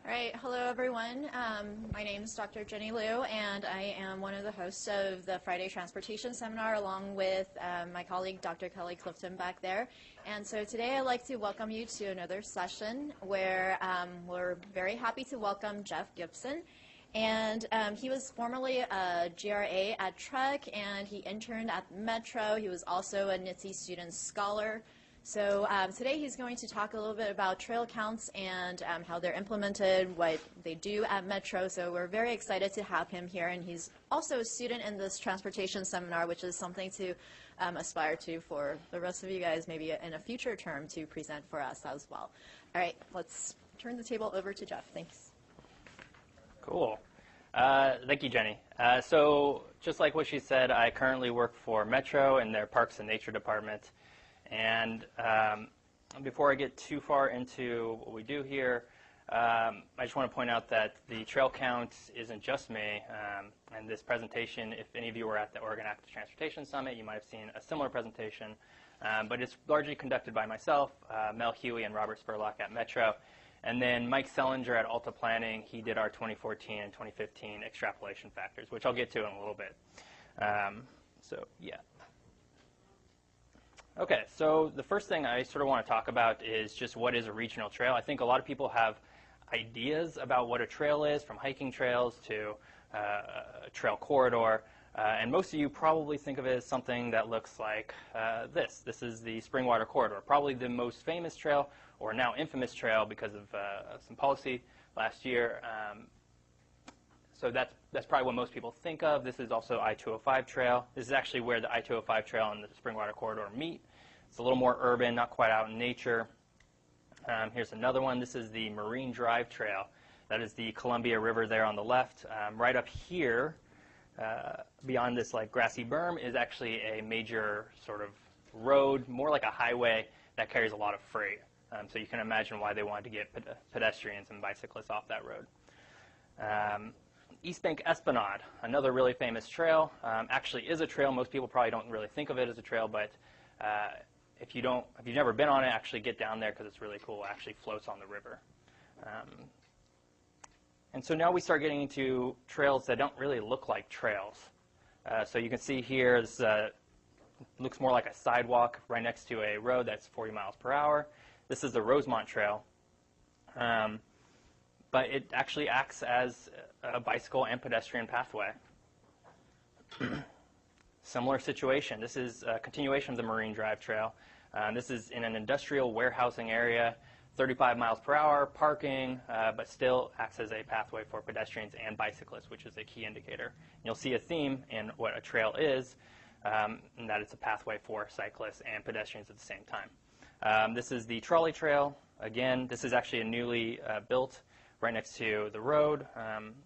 All right, hello everyone. My name is Dr. Jenny Liu, and I am one of the hosts of the Friday Transportation Seminar, along with my colleague, Dr. Kelly Clifton, back there. And so today I'd like to welcome you to another session where we're very happy to welcome Geoff Gibson. And he was formerly a GRA at Trek, and he interned at Metro. He was also a NITSE Student Scholar. So today he's going to talk a little bit about trail counts and how they're implemented, what they do at Metro. So we're very excited to have him here. And he's also a student in this transportation seminar, which is something to aspire to for the rest of you guys, maybe in a future term, to present for us as well. All right, let's turn the table over to Geoff. Thanks. Cool. Thank you, Jenny. So just like what she said, I currently work for Metro in their Parks and Nature Department. And before I get too far into what we do here, I just want to point out that the trail count isn't just me. And this presentation, if any of you were at the Oregon Active Transportation Summit, you might have seen a similar presentation. But it's largely conducted by myself, Mel Huey, and Robert Spurlock at Metro. And then Mike Sellinger at Alta Planning, he did our 2014 and 2015 extrapolation factors, which I'll get to in a little bit. So, yeah. Okay, so the first thing I sort of want to talk about is just what is a regional trail. I think a lot of people have ideas about what a trail is, from hiking trails to a trail corridor. And most of you probably think of it as something that looks like this. This is the Springwater Corridor, probably the most famous trail, or now infamous trail because of some policy last year. So that's probably what most people think of. This is also I-205 trail. This is actually where the I-205 trail and the Springwater Corridor meet. It's a little more urban, not quite out in nature. Here's another one. This is the Marine Drive Trail. That is the Columbia River there on the left. Right up here, beyond this like grassy berm, is actually a major sort of road, more like a highway that carries a lot of freight. So you can imagine why they wanted to get pedestrians and bicyclists off that road. East Bank Esplanade, another really famous trail, actually is a trail. Most people probably don't really think of it as a trail, but if you've never been on it, actually get down there because it's really cool. It actually floats on the river. And so now we start getting into trails that don't really look like trails. So you can see here, this looks more like a sidewalk right next to a road that's 40 miles per hour. This is the Rosemont Trail. But it actually acts as a bicycle and pedestrian pathway. Similar situation. This is a continuation of the Marine Drive Trail. This is in an industrial warehousing area, 35 miles per hour, parking, but still acts as a pathway for pedestrians and bicyclists, which is a key indicator. You'll see a theme in what a trail is, and that it's a pathway for cyclists and pedestrians at the same time. This is the Trolley Trail. Again, this is actually a newly built right next to the road.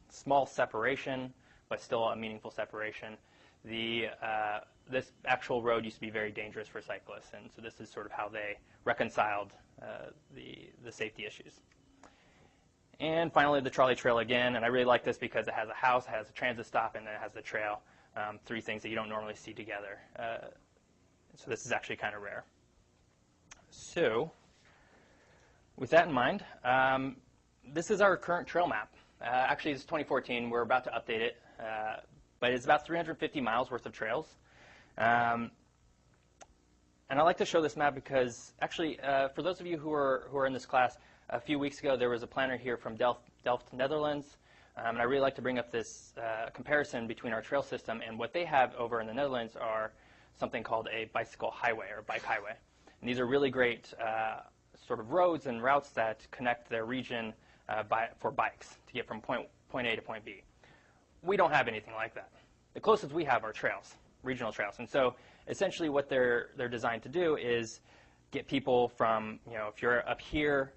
Small separation, but still a meaningful separation. This actual road used to be very dangerous for cyclists, and so this is sort of how they reconciled the safety issues. And finally, the Trolley Trail again, and I really like this because it has a house, it has a transit stop, and then it has the trail. Three things that you don't normally see together. So this is actually kind of rare. So with that in mind, this is our current trail map. Actually, it's 2014. We're about to update it. But it's about 350 miles worth of trails. And I like to show this map because, actually, for those of you who are in this class, a few weeks ago there was a planner here from Delft, Netherlands. And I really like to bring up this comparison between our trail system and what they have over in the Netherlands are something called a bicycle highway or bike highway. And these are really great sort of roads and routes that connect their region for bikes to get from point A to point B. We don't have anything like that. The closest we have are trails, regional trails. And so essentially what they're designed to do is get people from, if you're up here,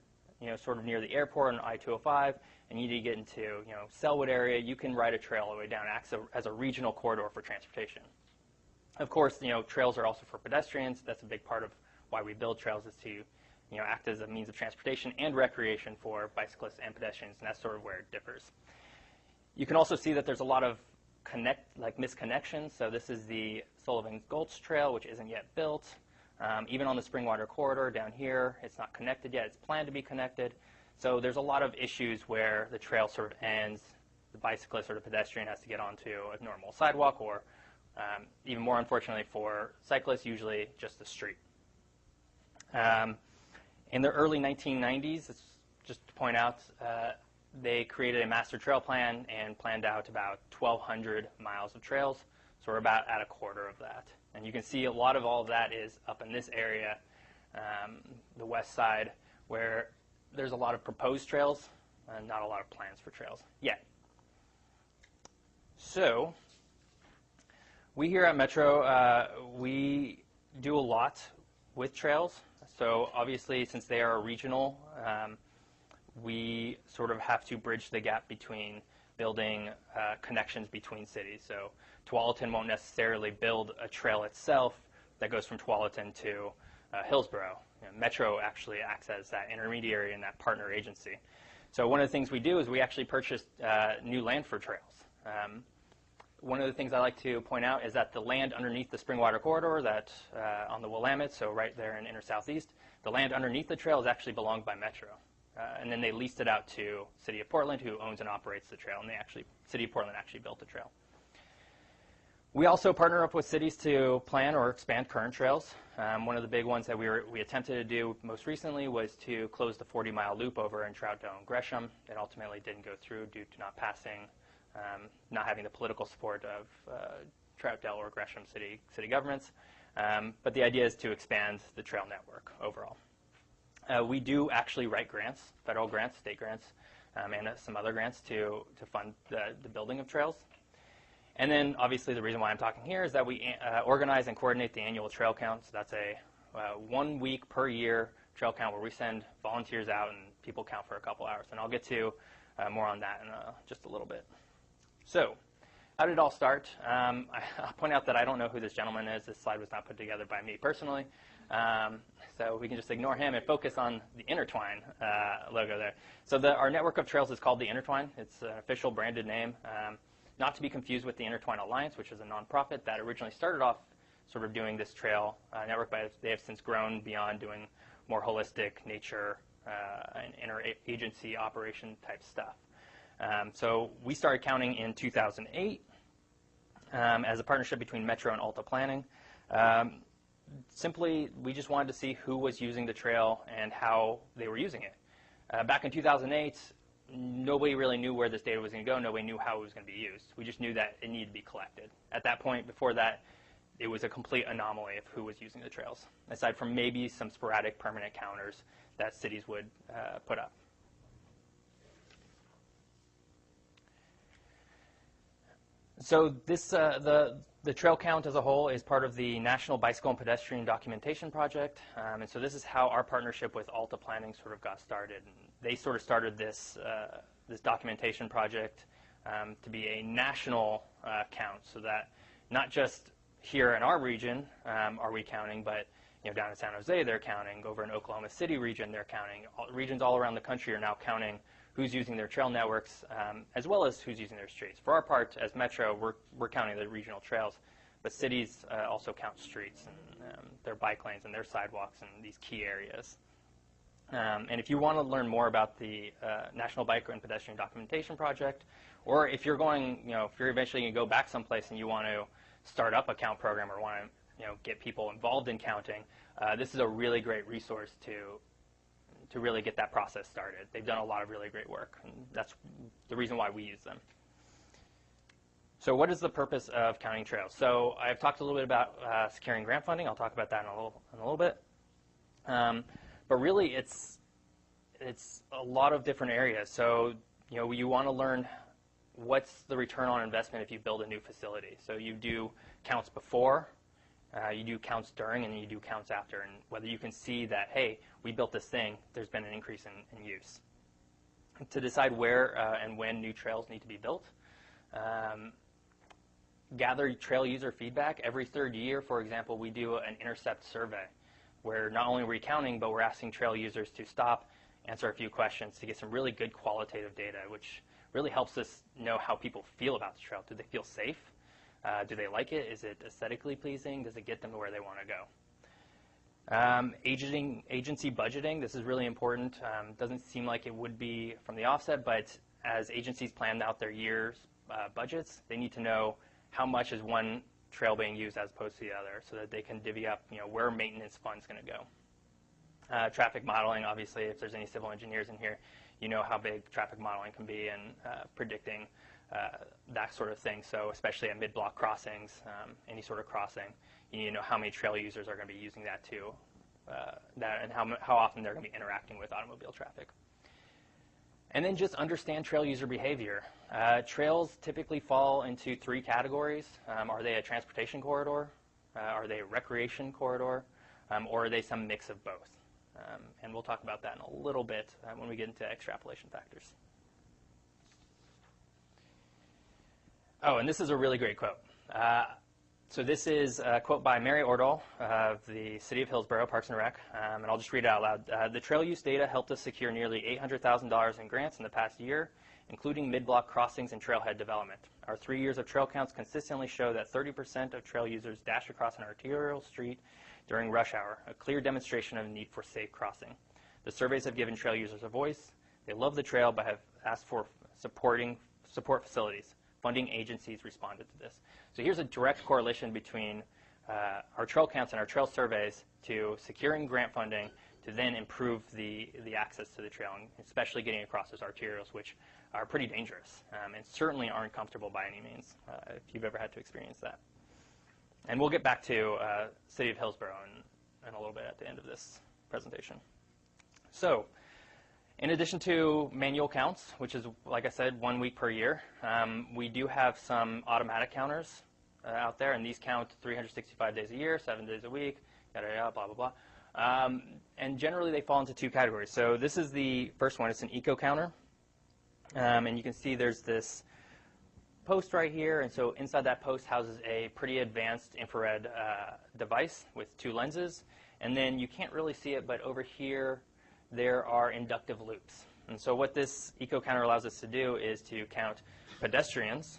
sort of near the airport on I-205, and you need to get into, Selwood area, you can ride a trail all the way down. It acts as a regional corridor for transportation. Of course, trails are also for pedestrians. That's a big part of why we build trails, is to act as a means of transportation and recreation for bicyclists and pedestrians, and that's sort of where it differs. You can also see that there's a lot of misconnections. So this is the Sullivan Gulch Trail, which isn't yet built. Even on the Springwater Corridor down here, it's not connected yet. It's planned to be connected. So there's a lot of issues where the trail sort of ends, the bicyclist or the pedestrian has to get onto a normal sidewalk, or even more unfortunately for cyclists, usually just the street. In the early 1990s, just to point out, they created a master trail plan and planned out about 1,200 miles of trails. So we're about at a quarter of that. And you can see a lot of all of that is up in this area, the west side, where there's a lot of proposed trails and not a lot of plans for trails yet. So we here at Metro, we do a lot with trails. So obviously, since they are regional, we sort of have to bridge the gap between building connections between cities. So Tualatin won't necessarily build a trail itself that goes from Tualatin to Hillsborough. Metro actually acts as that intermediary and that partner agency. So one of the things we do is we actually purchase new land for trails. One of the things I like to point out is that the land underneath the Springwater Corridor, that on the Willamette, so right there in inner southeast, the land underneath the trail is actually belonged by Metro. And then they leased it out to City of Portland, who owns and operates the trail, and City of Portland actually built the trail. We also partner up with cities to plan or expand current trails. One of the big ones that we attempted to do most recently was to close the 40-mile loop over in Troutdale and Gresham. It ultimately didn't go through due to not passing, not having the political support of Troutdale or Gresham city governments. But the idea is to expand the trail network overall. We do actually write grants, federal grants, state grants, and some other grants to fund the building of trails. And then, obviously, the reason why I'm talking here is that we organize and coordinate the annual trail count. So that's a 1 week per year trail count where we send volunteers out and people count for a couple hours. And I'll get to more on that in just a little bit. So how did it all start? I'll point out that I don't know who this gentleman is. This slide was not put together by me personally. So we can just ignore him and focus on the Intertwine logo there. So our network of trails is called the Intertwine. It's an official branded name. Not to be confused with the Intertwine Alliance, which is a nonprofit that originally started off sort of doing this trail network, but they have since grown beyond doing more holistic nature and interagency operation type stuff. So we started counting in 2008 as a partnership between Metro and Alta Planning. Simply, we just wanted to see who was using the trail and how they were using it. Back in 2008, nobody really knew where this data was going to go. Nobody knew how it was going to be used. We just knew that it needed to be collected. At that point, before that, it was a complete anomaly of who was using the trails, aside from maybe some sporadic permanent counters that cities would put up. So this, the trail count as a whole is part of the National Bicycle and Pedestrian Documentation Project. And so this is how our partnership with Alta Planning sort of got started. And they sort of started this, this documentation project to be a national count, so that not just here in our region are we counting, but down in San Jose they're counting, over in Oklahoma City region they're counting. Regions all around the country are now counting who's using their trail networks, as well as who's using their streets. For our part, as Metro, we're counting the regional trails, but cities also count streets and their bike lanes and their sidewalks in these key areas. And if you want to learn more about the National Bike and Pedestrian Documentation Project, or if you're going, if you're eventually going to go back someplace and you want to start up a count program or want to, get people involved in counting, this is a really great resource to really get that process started. They've done a lot of really great work, and that's the reason why we use them. So what is the purpose of counting trails? So I've talked a little bit about securing grant funding. I'll talk about that in a little bit. But really, it's a lot of different areas. So you want to learn what's the return on investment if you build a new facility. So you do counts before, you do counts during, and you do counts after, and whether you can see that, hey, we built this thing, there's been an increase in use. To decide where and when new trails need to be built, gather trail user feedback. Every third year, for example, we do an intercept survey where not only are we counting, but we're asking trail users to stop, answer a few questions to get some really good qualitative data, which really helps us know how people feel about the trail. Do they feel safe? Do they like it? Is it aesthetically pleasing? Does it get them to where they want to go? Agency budgeting, this is really important. Doesn't seem like it would be from the offset, but as agencies plan out their year's budgets, they need to know how much is one trail being used as opposed to the other so that they can divvy up, where maintenance fund's going to go. Traffic modeling, obviously, if there's any civil engineers in here, you know how big traffic modeling can be and predicting that sort of thing. So especially at mid-block crossings, any sort of crossing, you need to know how many trail users are going to be using that too, and how often they're going to be interacting with automobile traffic. And then just understand trail user behavior. Trails typically fall into three categories. Are they a transportation corridor? Are they a recreation corridor? Or are they some mix of both? And we'll talk about that in a little bit when we get into extrapolation factors. Oh, and this is a really great quote. So this is a quote by Mary Ordahl of the City of Hillsborough, Parks and Rec, and I'll just read it out loud. The trail use data helped us secure nearly $800,000 in grants in the past year, including mid-block crossings and trailhead development. Our 3 years of trail counts consistently show that 30% of trail users dash across an arterial street during rush hour, a clear demonstration of the need for safe crossing. The surveys have given trail users a voice. They love the trail but have asked for support facilities. Funding agencies responded to this. So here's a direct correlation between our trail counts and our trail surveys to securing grant funding to then improve the access to the trail, and especially getting across those arterials, which are pretty dangerous and certainly aren't comfortable by any means if you've ever had to experience that. And we'll get back to City of Hillsborough in a little bit at the end of this presentation. So, in addition to manual counts, which is, like I said, 1 week per year, we do have some automatic counters out there, and these count 365 days a year, 7 days a week, yada, yada, blah, blah, blah. And generally, they fall into two categories. So this is the first one. It's an eco counter. And you can see there's this post right here, and so inside that post houses a pretty advanced infrared device with two lenses. And then you can't really see it, but over here, there are inductive loops. And so what this eco counter allows us to do is to count pedestrians,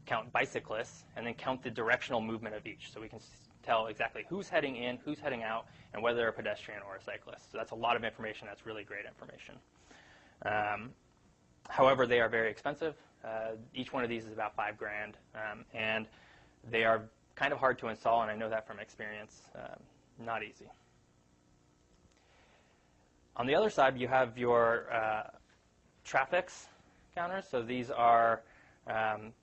count bicyclists, and then count the directional movement of each. So we can tell exactly who's heading in, who's heading out, and whether they're a pedestrian or a cyclist. So that's a lot of information. That's really great information. However, they are very expensive. Each one of these is about $5,000, and they are kind of hard to install, and I know that from experience. Not easy. On the other side, you have your traffics counters. So these are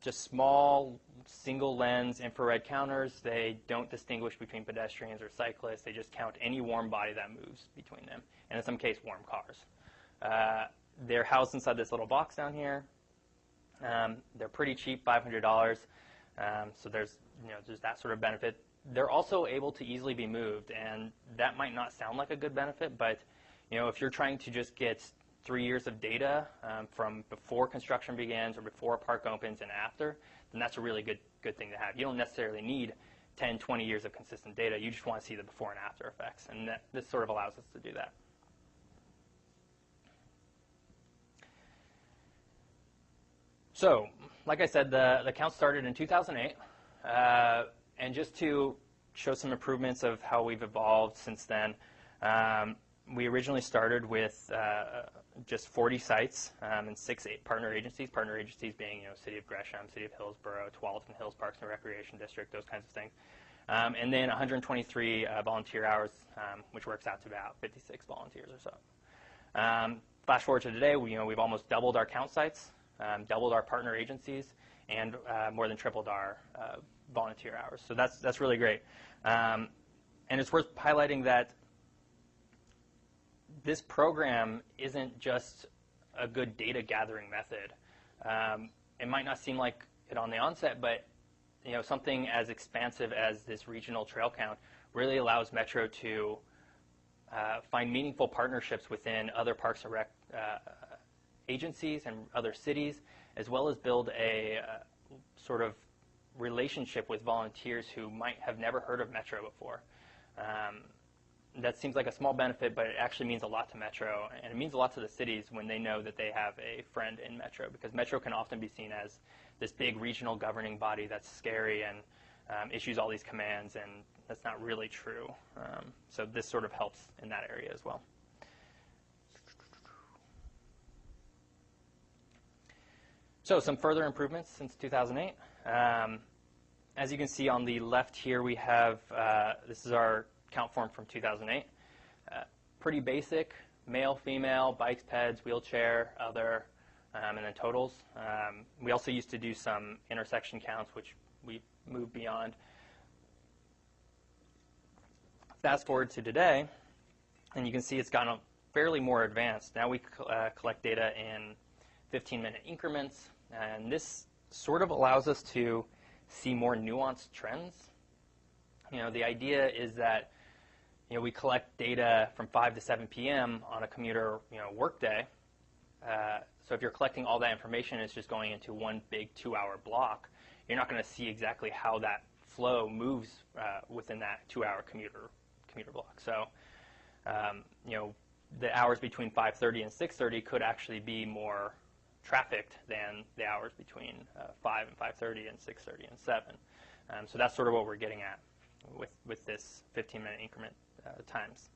just small, single-lens infrared counters. They don't distinguish between pedestrians or cyclists. They just count any warm body that moves between them, and in some case, warm cars. They're housed inside this little box down here. They're pretty cheap, $500. So there's that sort of benefit. They're also able to easily be moved, and that might not sound like a good benefit, but if you're trying to just get 3 years of data from before construction begins or before a park opens and after, then that's a really good thing to have. You don't necessarily need 10, 20 years of consistent data. You just want to see the before and after effects, and this sort of allows us to do that. So, like I said, the count started in 2008, and just to show some improvements of how we've evolved since then, we originally started with just 40 sites and 6 partner agencies being City of Gresham, City of Hillsborough, Tualatin Hills Parks and Recreation District, those kinds of things. And then 123 volunteer hours, which works out to about 56 volunteers or so. Flash forward to today, we've almost doubled our count sites, doubled our partner agencies, and more than tripled our volunteer hours. So that's really great. And it's worth highlighting that this program isn't just a good data gathering method. It might not seem like it on the onset, but something as expansive as this regional trail count really allows Metro to find meaningful partnerships within other Parks and Rec agencies and other cities, as well as build a sort of relationship with volunteers who might have never heard of Metro before. That seems like a small benefit, but it actually means a lot to Metro, and it means a lot to the cities when they know that they have a friend in Metro, because Metro can often be seen as this big regional governing body that's scary and issues all these commands, and that's not really true. So this sort of helps in that area as well. So some further improvements since 2008. As you can see on the left here, we have, this is our count form from 2008. Pretty basic, male, female, bikes, peds, wheelchair, other, and then totals. We also used to do some intersection counts, which we moved beyond. Fast forward to today, and you can see it's gotten fairly more advanced. Now we collect data in 15-minute increments, and this sort of allows us to see more nuanced trends. The idea is that we collect data from 5 to 7 p.m. on a commuter workday. So if you're collecting all that information, it's just going into one big 2-hour block. You're not going to see exactly how that flow moves within that 2-hour commuter block. So the hours between 5:30 and 6:30 could actually be more trafficked than the hours between 5 and 5:30 and 6:30 and 7. So that's sort of what we're getting at with this 15-minute increment times.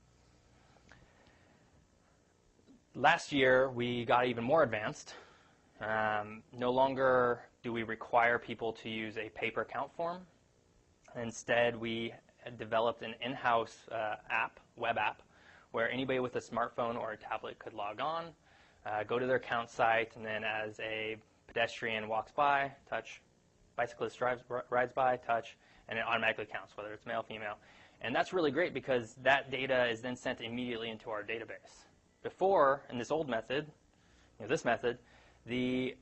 Last year, we got even more advanced. No longer do we require people to use a paper count form. Instead, we developed an in-house web app, where anybody with a smartphone or a tablet could log on, go to their count site, and then as a pedestrian walks by, touch, bicyclist rides by, touch, and it automatically counts, whether it's male, female. And that's really great because that data is then sent immediately into our database. Before, in this old method, this method, the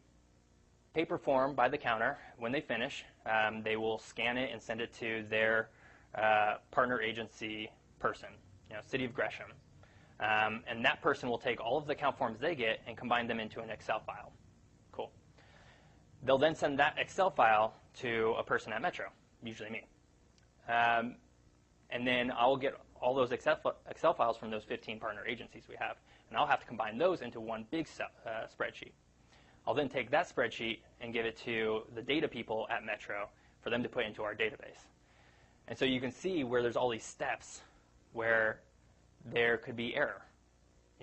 paper form by the counter, when they finish, they will scan it and send it to their partner agency person, City of Gresham. And that person will take all of the count forms they get and combine them into an Excel file. Cool. They'll then send that Excel file to a person at Metro, usually me. And then I'll get all those Excel files from those 15 partner agencies we have, and I'll have to combine those into one big spreadsheet. I'll then take that spreadsheet and give it to the data people at Metro for them to put into our database. And so you can see where there's all these steps where there could be error.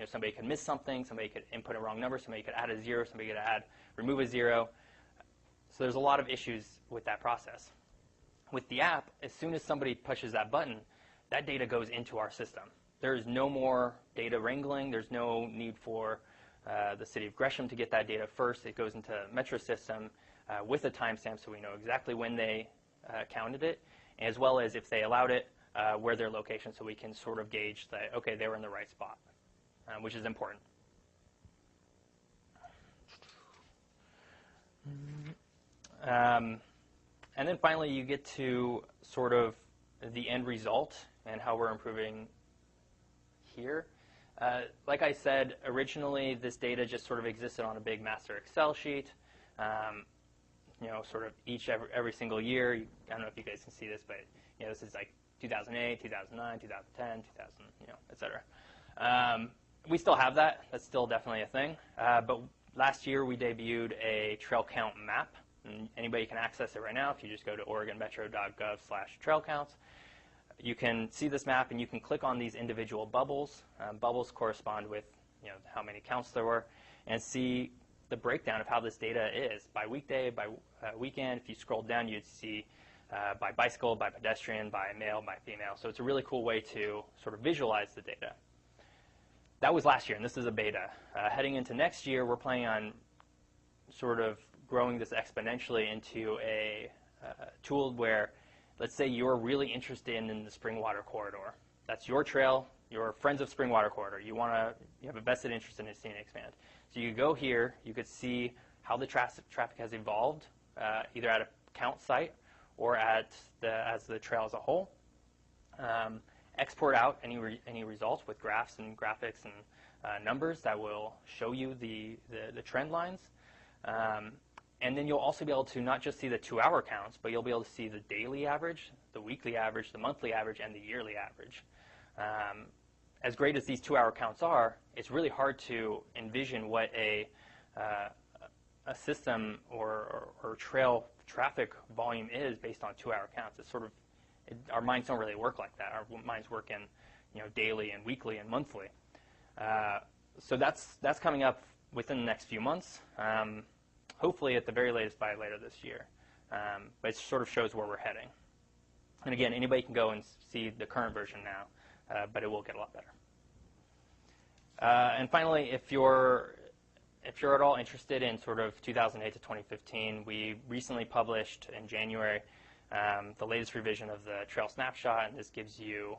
Somebody could miss something, somebody could input a wrong number, somebody could add a 0, somebody could remove a 0. So there's a lot of issues with that process. With the app, as soon as somebody pushes that button, that data goes into our system. There's no more data wrangling. There's no need for the City of Gresham to get that data first. It goes into Metro's system with a timestamp so we know exactly when they counted it, as well as if they allowed it, where their location, so we can sort of gauge that, okay, they were in the right spot, which is important. And then finally, you get to sort of the end result and how we're improving here. Like I said, originally this data just sort of existed on a big master Excel sheet. Sort of every single year. I don't know if you guys can see this, but this is like 2008, 2009, 2010, 2000, et cetera. We still have that. That's still definitely a thing. But last year we debuted a trail count map. And anybody can access it right now. If you just go to oregonmetro.gov/trail counts, you can see this map, and you can click on these individual bubbles. Bubbles correspond with how many counts there were, and see the breakdown of how this data is by weekday, by weekend. If you scroll down, you'd see by bicycle, by pedestrian, by male, by female. So it's a really cool way to sort of visualize the data. That was last year, and this is a beta. Heading into next year, we're planning on sort of growing this exponentially into a tool where, let's say you're really interested in the Springwater Corridor. That's your trail. You're friends of Springwater Corridor. You have a vested interest in seeing it expand. So you go here. You could see how the traffic has evolved, either at a count site or as the trail as a whole. Export out any results with graphs and graphics and numbers that will show you the trend lines. And then you'll also be able to not just see the 2-hour counts, but you'll be able to see the daily average, the weekly average, the monthly average, and the yearly average. As great as these 2-hour counts are, it's really hard to envision what a system or trail traffic volume is based on 2-hour counts. It's sort of, our minds don't really work like that. Our minds work in, daily and weekly and monthly. So that's coming up within the next few months, hopefully at the very latest by later this year. But it sort of shows where we're heading. And again, anybody can go and see the current version now, but it will get a lot better. And finally, if you're at all interested in sort of 2008 to 2015, we recently published in January the latest revision of the Trail Snapshot, and this gives you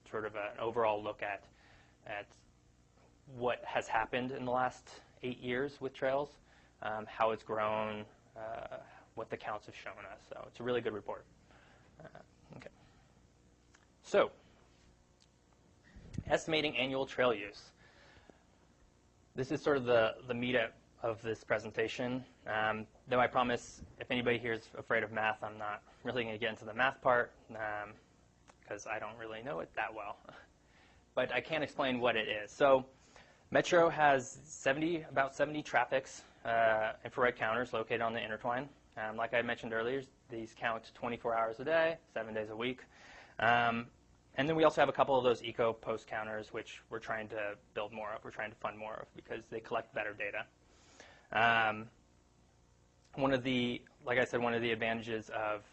sort of an overall look at what has happened in the last 8 years with trails, how it's grown, what the counts have shown us. So it's a really good report. Okay. So, estimating annual trail use. This is sort of the meat of this presentation. Though I promise, if anybody here is afraid of math, I'm not really going to get into the math part because I don't really know it that well. But I can explain what it is. So, Metro has about 70 traffics, infrared counters located on the intertwine. Like I mentioned earlier, these count 24 hours a day, 7 days a week. And then we also have a couple of those eco post counters, which we're trying to build more of. We're trying to fund more of because they collect better data. Like I said, one of the advantages of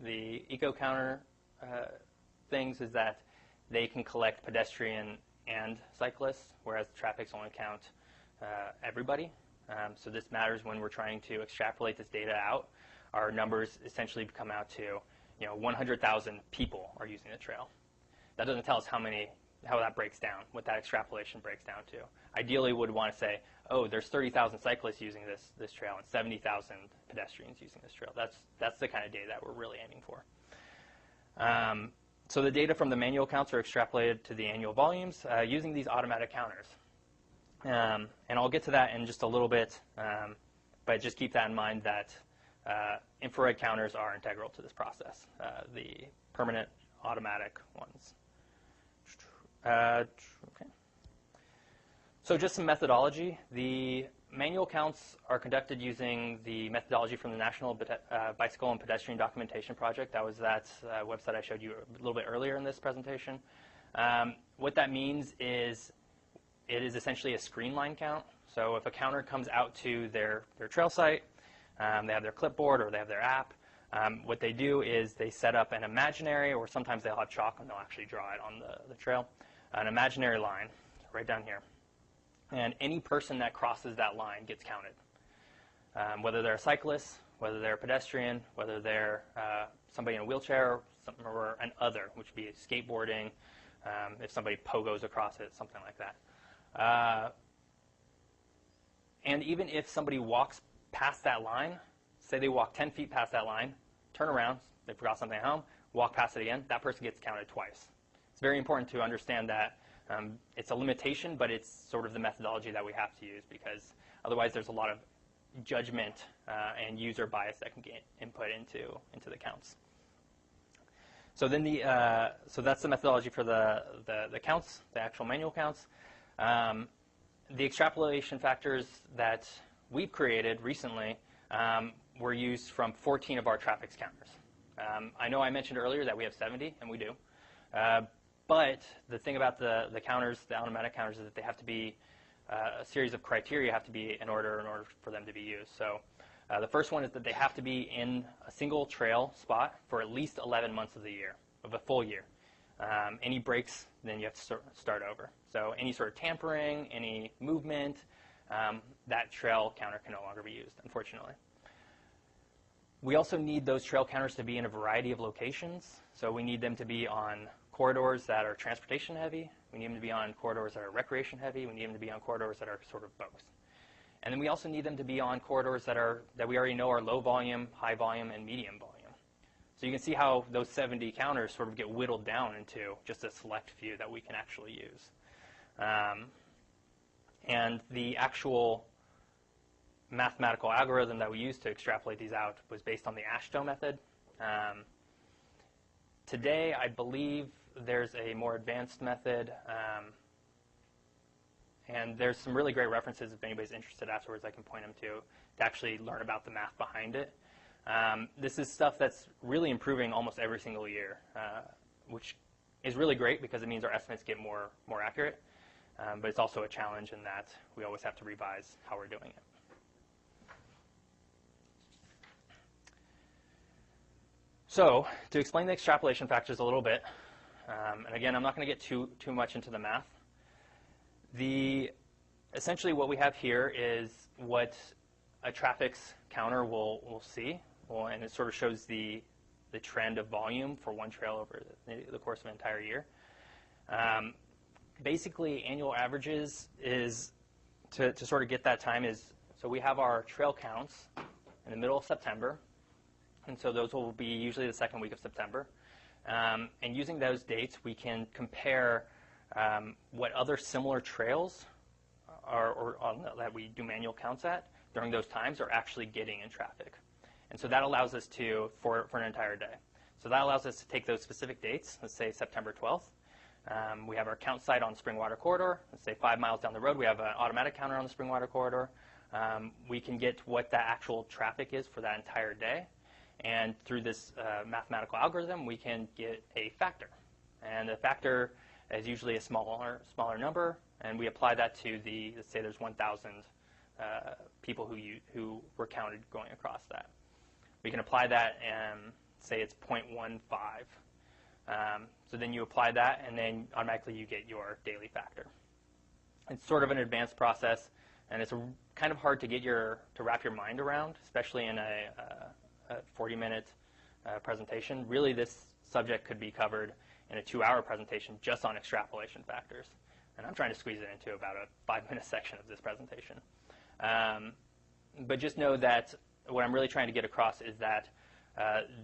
the eco counter things is that they can collect pedestrian and cyclists, whereas traffics only count everybody. So this matters when we're trying to extrapolate this data out. Our numbers essentially come out to 100,000 people are using the trail. That doesn't tell us how that breaks down, what that extrapolation breaks down to. Ideally, we would want to say, oh, there's 30,000 cyclists using this trail and 70,000 pedestrians using this trail. That's the kind of data that we're really aiming for. So the data from the manual counts are extrapolated to the annual volumes using these automatic counters. And I'll get to that in just a little bit, but just keep that in mind that infrared counters are integral to this process, the permanent automatic ones. Okay. So just some methodology. The manual counts are conducted using the methodology from the National Bicycle and Pedestrian Documentation Project. That was that website I showed you a little bit earlier in this presentation. What that means is it is essentially a screen line count. So if a counter comes out to their trail site, they have their clipboard or they have their app, what they do is they set up an imaginary, or sometimes they'll have chalk and they'll actually draw it on the trail, an imaginary line right down here. And any person that crosses that line gets counted, whether they're a cyclist, whether they're a pedestrian, whether they're somebody in a wheelchair, or an other, which would be skateboarding, if somebody pogos across it, something like that. And even if somebody walks past that line, say they walk 10 feet past that line, turn around, they forgot something at home, walk past it again, that person gets counted twice. It's very important to understand that it's a limitation, but it's sort of the methodology that we have to use because otherwise there's a lot of judgment and user bias that can get input into the counts. So then so that's the methodology for the counts, the actual manual counts. The extrapolation factors that we've created recently were used from 14 of our traffic counters. I know I mentioned earlier that we have 70, and we do. But the thing about the counters, the automatic counters, is that they have to be a series of criteria have to be in order for them to be used. So the first one is that they have to be in a single trail spot for at least 11 months of the year, of a full year. Any breaks, then you have to start over. So any sort of tampering, any movement, that trail counter can no longer be used, unfortunately. We also need those trail counters to be in a variety of locations. So we need them to be on corridors that are transportation heavy. We need them to be on corridors that are recreation heavy. We need them to be on corridors that are sort of both. And then we also need them to be on corridors that we already know are low volume, high volume, and medium volume. So you can see how those 70 counters sort of get whittled down into just a select few that we can actually use. And the actual mathematical algorithm that we used to extrapolate these out was based on the AASHTO method. Today, I believe there's a more advanced method, and there's some really great references. If anybody's interested afterwards, I can point them to actually learn about the math behind it. This is stuff that's really improving almost every single year, which is really great because it means our estimates get more accurate, but it's also a challenge in that we always have to revise how we're doing it. So to explain the extrapolation factors a little bit, and again, I'm not going to get too much into the math. Essentially what we have here is what a traffic's counter will see, and it sort of shows the trend of volume for one trail over the course of an entire year. Basically, annual averages is, to sort of get that time is, so we have our trail counts in the middle of September, and so those will be usually the second week of September. And using those dates, we can compare what other similar trails that we do manual counts at during those times are actually getting in traffic. And so that allows us to, for an entire day. So that allows us to take those specific dates, let's say September 12th. We have our count site on Springwater Corridor. Let's say 5 miles down the road, we have an automatic counter on the Springwater Corridor. We can get what the actual traffic is for that entire day. And through this mathematical algorithm, we can get a factor. And the factor is usually a smaller number, and we apply that to let's say there's 1,000 people who were counted going across that. We can apply that and say it's 0.15. So then you apply that, and then automatically you get your daily factor. It's sort of an advanced process, and it's kind of hard to wrap your mind around, especially in a 40-minute presentation. Really, this subject could be covered in a 2-hour presentation just on extrapolation factors. And I'm trying to squeeze it into about a 5-minute section of this presentation. But just know that what I'm really trying to get across is that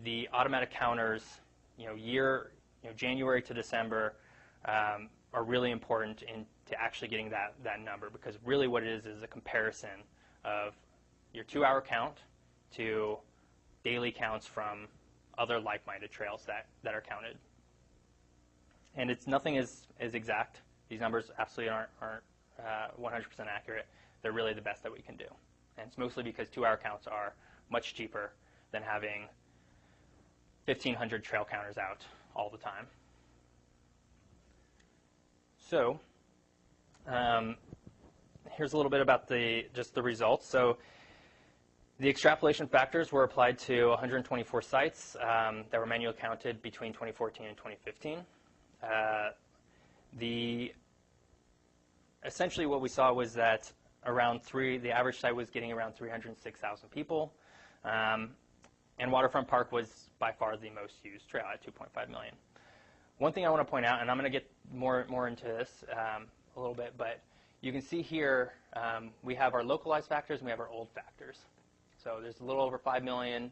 the automatic counters, January to December, are really important to actually getting that number, because really what it is a comparison of your 2-hour count to daily counts from other like-minded trails that are counted. And nothing is exact. These numbers absolutely aren't 100% accurate. They're really the best that we can do. And it's mostly because 2-hour counts are much cheaper than having 1,500 trail counters out all the time. So here's a little bit about just the results. So the extrapolation factors were applied to 124 sites that were manually counted between 2014 and 2015. Essentially what we saw was that the average site was getting around 306,000 people, and Waterfront Park was by far the most used trail at 2.5 million. One thing I want to point out, and I'm going to get more into this a little bit, but you can see here we have our localized factors and we have our old factors. So there's a little over 5 million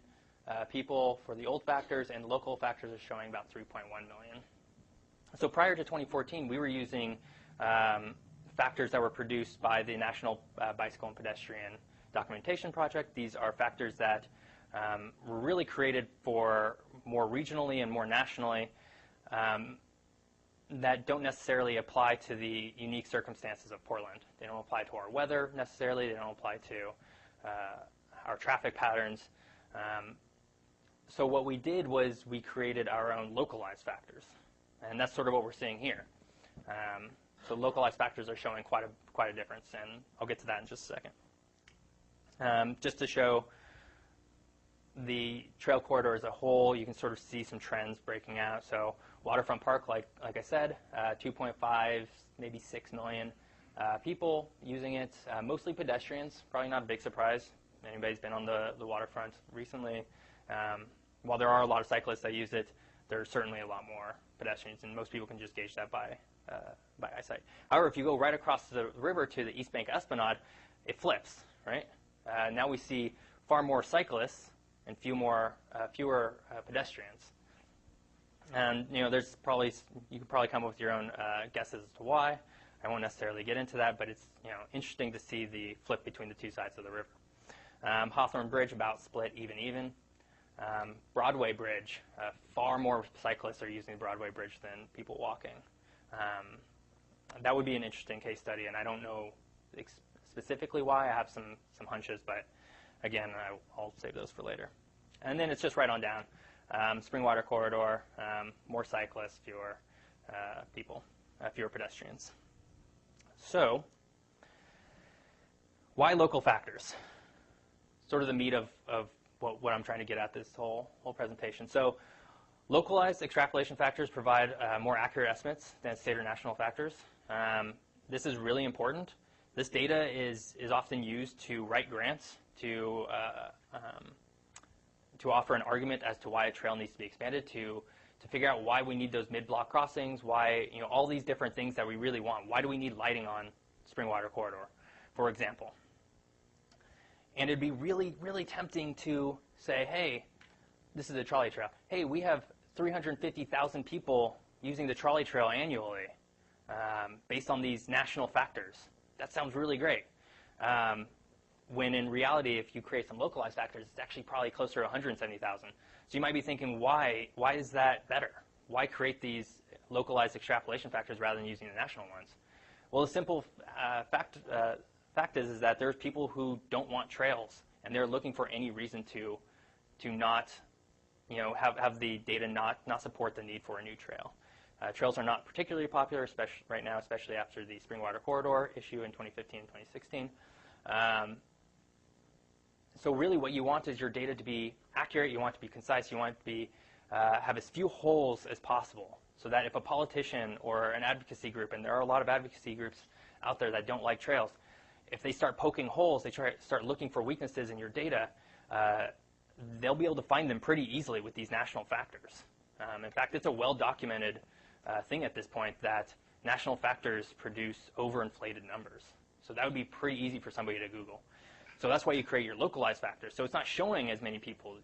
people for the old factors, and local factors are showing about 3.1 million. So prior to 2014, we were using factors that were produced by the National Bicycle and Pedestrian Documentation Project. These are factors that were really created for more regionally and more nationally, that don't necessarily apply to the unique circumstances of Portland. They don't apply to our weather necessarily. They don't apply to our traffic patterns. So what we did was we created our own localized factors, and that's sort of what we're seeing here. So localized factors are showing quite a difference, and I'll get to that in just a second. Just to show the trail corridor as a whole, you can sort of see some trends breaking out. So Waterfront Park, like I said, 2.5, maybe 6 million people using it, mostly pedestrians. Probably not a big surprise. Anybody's been on the waterfront recently. While there are a lot of cyclists that use it, there's certainly a lot more pedestrians, and most people can just gauge that by eyesight. However, if you go right across the river to the East Bank Esplanade, it flips, right? Now we see far more cyclists and fewer pedestrians. And you could probably come up with your own guesses as to why. I won't necessarily get into that, but it's interesting to see the flip between the two sides of the river. Hawthorne Bridge about split even. Broadway Bridge, far more cyclists are using the Broadway Bridge than people walking. That would be an interesting case study, and I don't know specifically why. I have some hunches, but again, I'll save those for later. And then it's just right on down. Springwater corridor, more cyclists, fewer people, fewer pedestrians. So, why local factors? Sort of the meat of what I'm trying to get at this whole presentation. So, localized extrapolation factors provide more accurate estimates than state or national factors. This is really important. This data is often used to write grants, to offer an argument as to why a trail needs to be expanded, to figure out why we need those mid-block crossings, why, all these different things that we really want. Why do we need lighting on Springwater Corridor, for example? And it'd be really, really tempting to say, hey, this is a trolley trail. Hey, we have 350,000 people using the trolley trail annually based on these national factors. That sounds really great. When in reality, if you create some localized factors, it's actually probably closer to 170,000. So you might be thinking, why is that better? Why create these localized extrapolation factors rather than using the national ones? Well, the simple fact is that there's people who don't want trails, and they're looking for any reason to not, have the data not support the need for a new trail. Trails are not particularly popular, right now, especially after the Springwater Corridor issue in 2015 and 2016. So really what you want is your data to be accurate, you want it to be concise, you want it to be, have as few holes as possible, so that if a politician or an advocacy group, and there are a lot of advocacy groups out there that don't like trails, if they start poking holes, they start looking for weaknesses in your data, they'll be able to find them pretty easily with these national factors. In fact, it's a well-documented thing at this point that national factors produce overinflated numbers. So that would be pretty easy for somebody to Google. So that's why you create your localized factors. So it's not showing as many people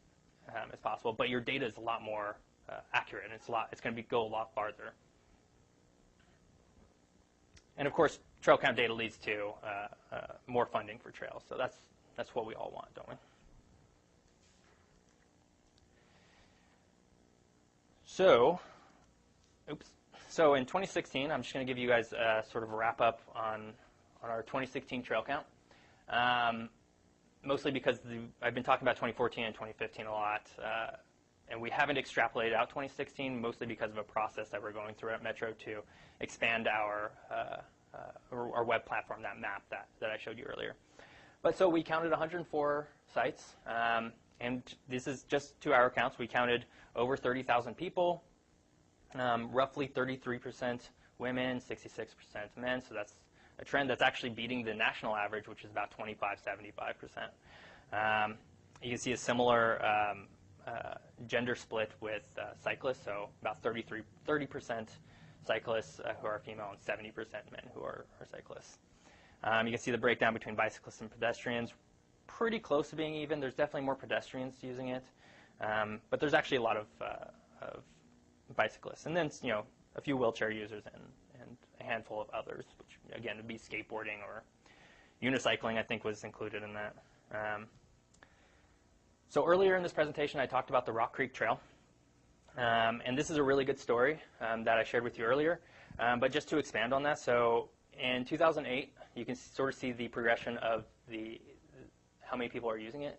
as possible, but your data is a lot more accurate, and it's going to go a lot farther. And of course, trail count data leads to more funding for trails. So that's what we all want, don't we? So, So in 2016, I'm just going to give you guys sort of a wrap up on our 2016 trail count. Mostly because I've been talking about 2014 and 2015 a lot, and we haven't extrapolated out 2016, mostly because of a process that we're going through at Metro to expand our web platform, that map that I showed you earlier. But so we counted 104 sites, and this is just to our counts. We counted over 30,000 people, roughly 33% women, 66% men, so that's a trend that's actually beating the national average, which is about 25-75%. You can see a similar gender split with cyclists, so about 30% cyclists who are female and 70% men who are cyclists. You can see the breakdown between bicyclists and pedestrians, pretty close to being even. There's definitely more pedestrians using it, but there's actually a lot of bicyclists, and then a few wheelchair users and a handful of others, which again would be skateboarding or unicycling, I think was included in that. So earlier in this presentation I talked about the Rock Creek Trail, and this is a really good story that I shared with you earlier, but just to expand on that, so in 2008 you can sort of see the progression of how many people are using it.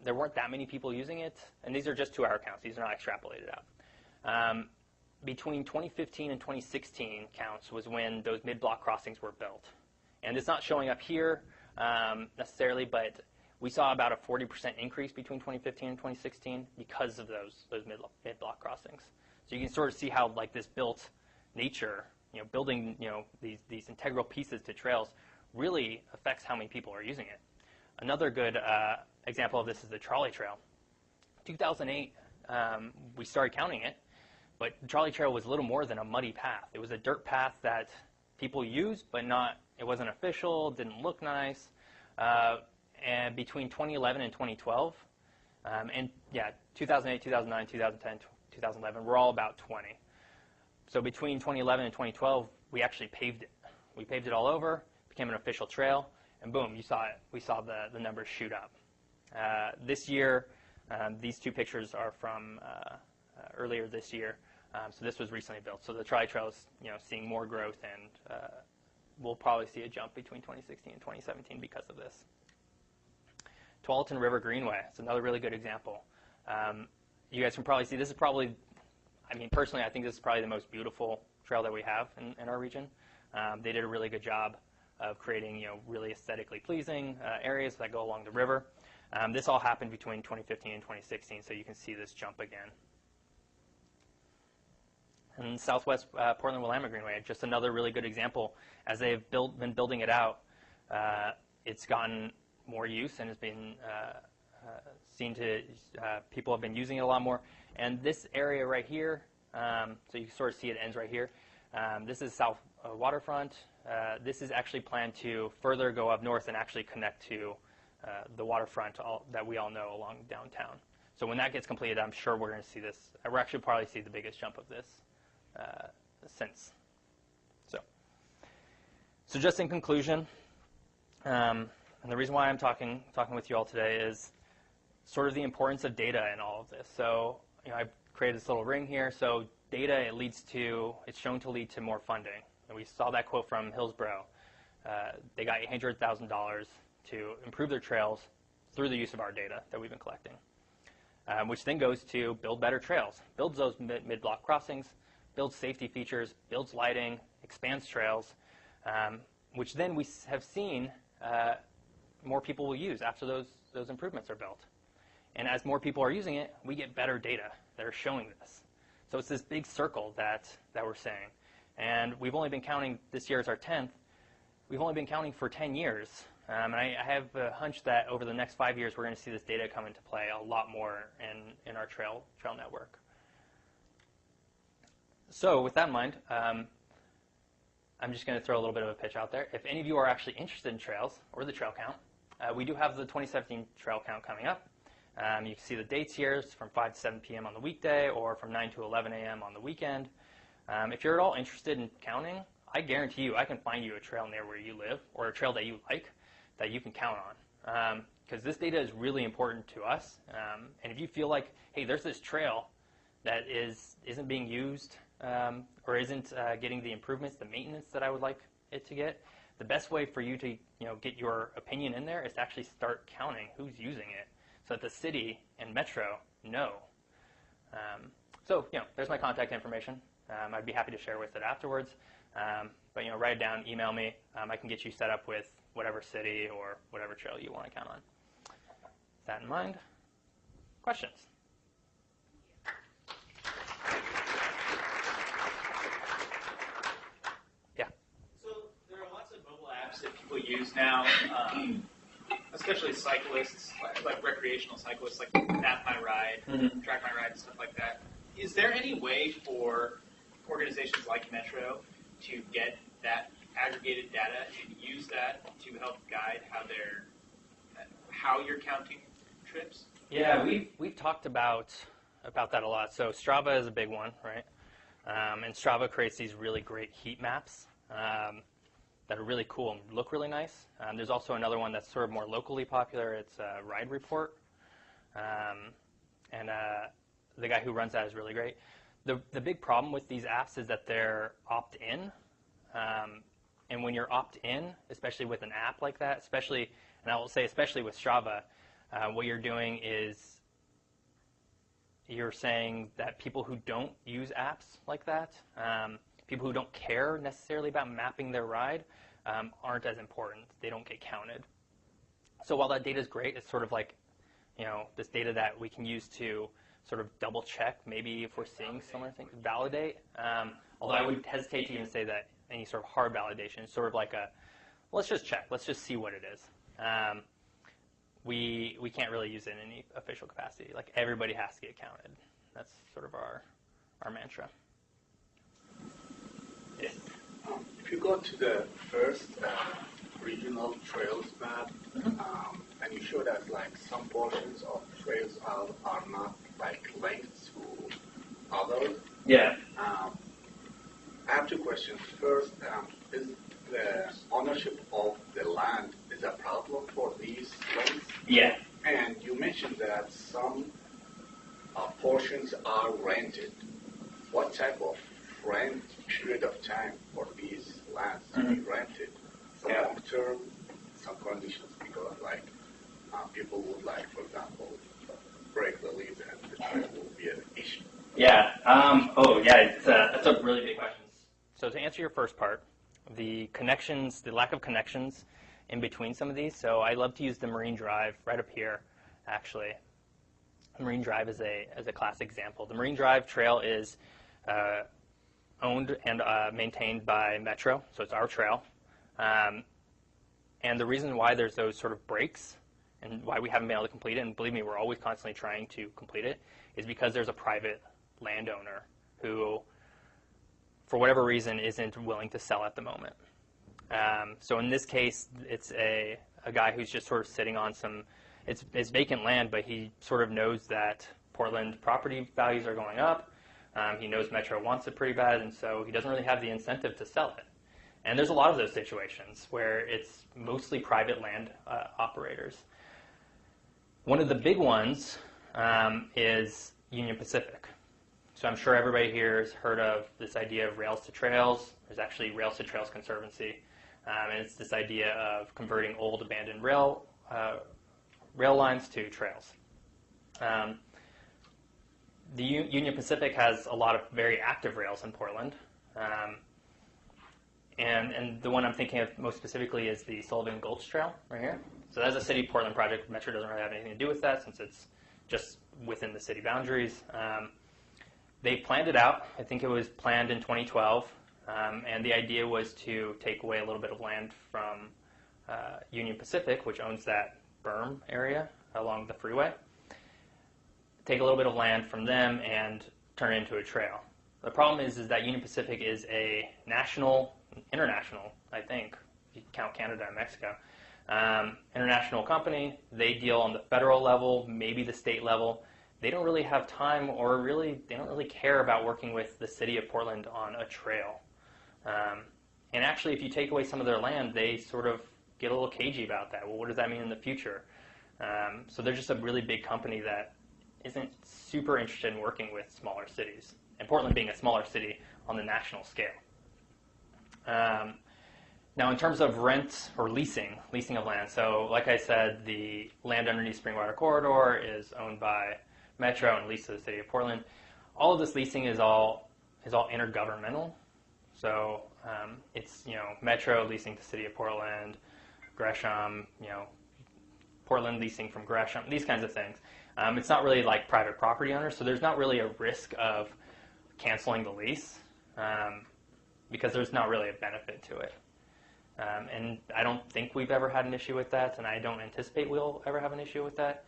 There weren't that many people using it, and these are just to our counts, these are not extrapolated out. Between 2015 and 2016 counts was when those mid-block crossings were built. And it's not showing up here necessarily, but we saw about a 40% increase between 2015 and 2016 because of those mid-block crossings. So you can sort of see how this built nature, building these integral pieces to trails really affects how many people are using it. Another good example of this is the Trolley Trail. 2008, we started counting it. But the Trolley Trail was little more than a muddy path. It was a dirt path that people used, but it wasn't official, didn't look nice. And between 2011 and 2012, 2008, 2009, 2010, 2011, we're all about 20. So between 2011 and 2012, we actually paved it. We paved it all over, became an official trail, and boom, you saw it. We saw the numbers shoot up. This year, these two pictures are from earlier this year. So this was recently built. So the Trolley Trail is seeing more growth, and we'll probably see a jump between 2016 and 2017 because of this. Tualatin River Greenway. It's another really good example. You guys can probably see this is probably, I mean, personally, I think this is probably the most beautiful trail that we have in our region. They did a really good job of creating, really aesthetically pleasing areas that go along the river. This all happened between 2015 and 2016, so you can see this jump again. And Southwest Portland-Willamette Greenway, just another really good example. As they've been building it out, it's gotten more use and has been seen to, people have been using it a lot more. And this area right here, so you can sort of see it ends right here. This is South Waterfront. This is actually planned to further go up north and actually connect to the waterfront that we all know along downtown. So when that gets completed, I'm sure we're going to see this. We're actually probably see the biggest jump of this since. So just in conclusion, and the reason why I'm talking with you all today is sort of the importance of data in all of this. So I've created this little ring here. So data, it's shown to lead to more funding. And we saw that quote from Hillsborough. They got $800,000 to improve their trails through the use of our data that we've been collecting, which then goes to build better trails, builds those mid-block crossings, builds safety features, builds lighting, expands trails, which then we have seen more people will use after those improvements are built. And as more people are using it, we get better data that are showing this. So it's this big circle that we're saying. And we've only been counting, this year is our 10th, we've only been counting for 10 years. And I have a hunch that over the next 5 years, we're going to see this data come into play a lot more in our trail network. So with that in mind, I'm just going to throw a little bit of a pitch out there. If any of you are actually interested in trails or the trail count, we do have the 2017 trail count coming up. You can see the dates here. It's from 5 to 7 p.m. on the weekday or from 9 to 11 a.m. on the weekend. If you're at all interested in counting, I guarantee you I can find you a trail near where you live or a trail that you like that you can count on. Because this data is really important to us. And if you feel like, hey, there's this trail that isn't being used or isn't getting the improvements, the maintenance that I would like it to get, the best way for you to get your opinion in there is to actually start counting who's using it so that the city and Metro know. So there's my contact information. I'd be happy to share with it afterwards. But write it down, email me. I can get you set up with whatever city or whatever trail you want to count on. With that in mind, questions? Yeah. So there are lots of mobile apps that people use now, especially cyclists, like recreational cyclists, like Map My Ride, Track My Ride, and stuff like that. Is there any way for organizations like Metro to get that aggregated data and use that to help guide how you're counting trips? Yeah, we've talked about that a lot. So Strava is a big one, right? And Strava creates these really great heat maps that are really cool and look really nice. There's also another one that's sort of more locally popular. It's Ride Report. And the guy who runs that is really great. The big problem with these apps is that they're opt-in. And when you're opt-in, especially with an app like that, and I will say especially with Strava, what you're doing is you're saying that people who don't use apps like that, people who don't care necessarily about mapping their ride, aren't as important. They don't get counted. So while that data is great, it's sort of like, this data that we can use to sort of double check maybe if we're seeing similar things, validate. Although I would hesitate to even say that any sort of hard validation is sort of like let's just check, let's just see what it is. We can't really use it in any official capacity. Like everybody has to get counted. That's sort of our mantra. Yeah. If you go to the first regional trails map, and you show that like some portions of trails are not like linked to others. Yeah. I have two questions. First, is the ownership of the land is a problem for these links? Yeah. And you mentioned that some portions are rented. What type of rent period of time for these lands to be rented? Some long term, some conditions, because like people would like, for example, break the lease and the trail will be an issue? Yeah. That's a really big question. So to answer your first part, the connections, the lack of connections in between some of these. So I love to use the Marine Drive right up here, actually. Marine Drive is a classic example. The Marine Drive trail is owned and maintained by Metro, so it's our trail. And the reason why there's those sort of breaks and why we haven't been able to complete it, and believe me, we're always constantly trying to complete it, is because there's a private landowner who, for whatever reason, isn't willing to sell at the moment. So in this case, it's a guy who's just sort of sitting on some, it's vacant land, but he sort of knows that Portland property values are going up. He knows Metro wants it pretty bad, and so he doesn't really have the incentive to sell it. And there's a lot of those situations where it's mostly private land operators. One of the big ones is Union Pacific. So I'm sure everybody here has heard of this idea of rails to trails. There's actually Rails to Trails Conservancy, and it's this idea of converting old abandoned rail lines to trails. The Union Pacific has a lot of very active rails in Portland, and the one I'm thinking of most specifically is the Sullivan Gulch Trail right here. So that's a city Portland project. Metro doesn't really have anything to do with that since it's just within the city boundaries. They planned it out. I think it was planned in 2012, and the idea was to take away a little bit of land from Union Pacific, which owns that berm area along the freeway. Take a little bit of land from them and turn it into a trail. The problem is that Union Pacific is a international, I think, if you count Canada and Mexico, international company. They deal on the federal level, maybe the state level. They don't really have time or they don't really care about working with the city of Portland on a trail. And actually, if you take away some of their land, they sort of get a little cagey about that. Well, what does that mean in the future? So they're just a really big company that isn't super interested in working with smaller cities, and Portland being a smaller city on the national scale. Now, in terms of rent or leasing of land, so like I said, the land underneath Springwater Corridor is owned by Metro and leased to the city of Portland. All of this leasing is all intergovernmental. So it's Metro leasing to city of Portland, Gresham, Portland leasing from Gresham, these kinds of things. It's not really like private property owners, so there's not really a risk of canceling the lease because there's not really a benefit to it. And I don't think we've ever had an issue with that, and I don't anticipate we'll ever have an issue with that.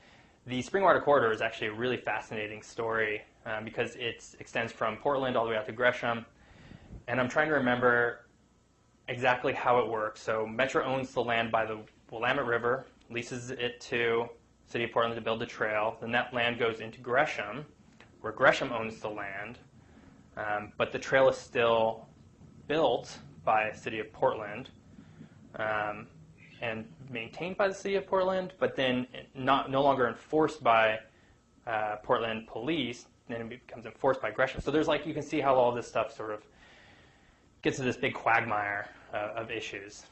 The Springwater Corridor is actually a really fascinating story because it extends from Portland all the way out to Gresham, and I'm trying to remember exactly how it works. So Metro owns the land by the Willamette River, leases it to City of Portland to build the trail. Then that land goes into Gresham, where Gresham owns the land, but the trail is still built by City of Portland and maintained by the City of Portland, but then no longer enforced by Portland police. Then it becomes enforced by Gresham. So there's you can see how all this stuff sort of gets to this big quagmire of issues.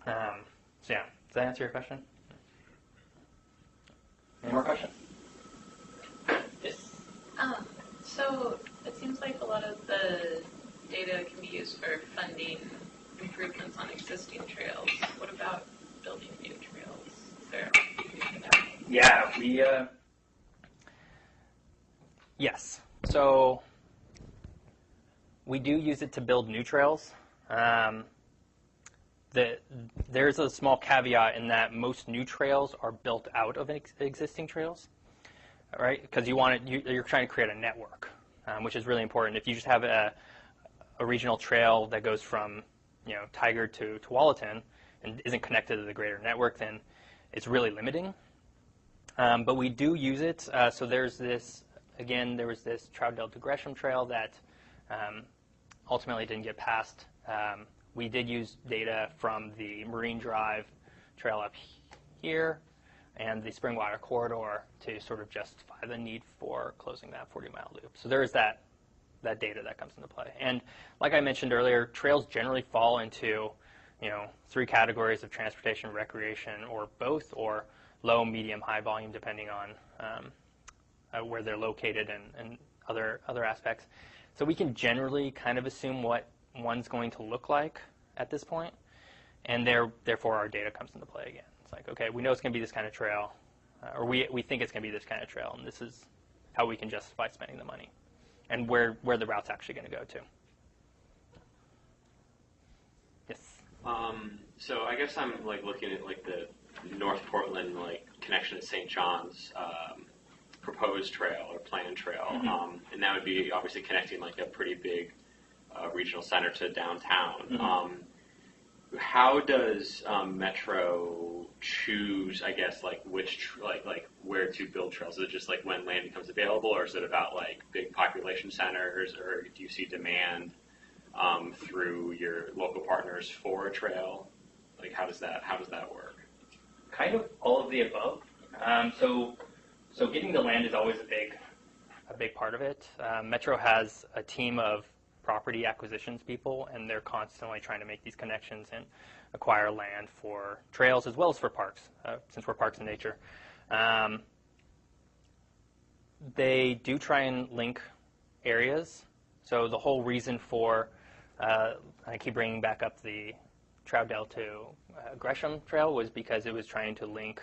So yeah, does that answer your question? Any more questions? Yes. So it seems like a lot of the data can be used for funding improvements on existing trails. What about building new trails? Is there Yeah, yes. So we do use it to build new trails. There's a small caveat in that most new trails are built out of existing trails, right? Because you're trying to create a network, which is really important. If you just have a regional trail that goes from Tiger to Tualatin and isn't connected to the greater network, then it's really limiting. But we do use it. So there was this Troutdale to Gresham trail that ultimately didn't get passed. We did use data from the Marine Drive trail up here and the Springwater Corridor to sort of justify the need for closing that 40-mile loop. So there is that data that comes into play. And like I mentioned earlier, trails generally fall into 3 categories of transportation, recreation, or both, or low, medium, high volume, depending on where they're located and other aspects. So we can generally kind of assume what one's going to look like at this point, and therefore our data comes into play again. It's like, okay, we know it's going to be this kind of trail, or we think it's going to be this kind of trail, and this is how we can justify spending the money, and where the route's actually going to go to. Yes. So I guess I'm like looking at like the North Portland like connection to St. John's proposed trail or planned trail, and that would be obviously connecting like a pretty big regional center to downtown. How does Metro choose, I guess, like which like where to build trails? Is it just like when land becomes available, or is it about like big population centers, or do you see demand through your local partners for a trail? Like how does that work? Kind of all of the above. So getting the land is always a big part of it. Metro has a team of property acquisitions people, and they're constantly trying to make these connections and acquire land for trails as well as for parks, since we're parks in nature. They do try and link areas. So the whole reason for, I keep bringing back up the Troutdale to Gresham Trail, was because it was trying to link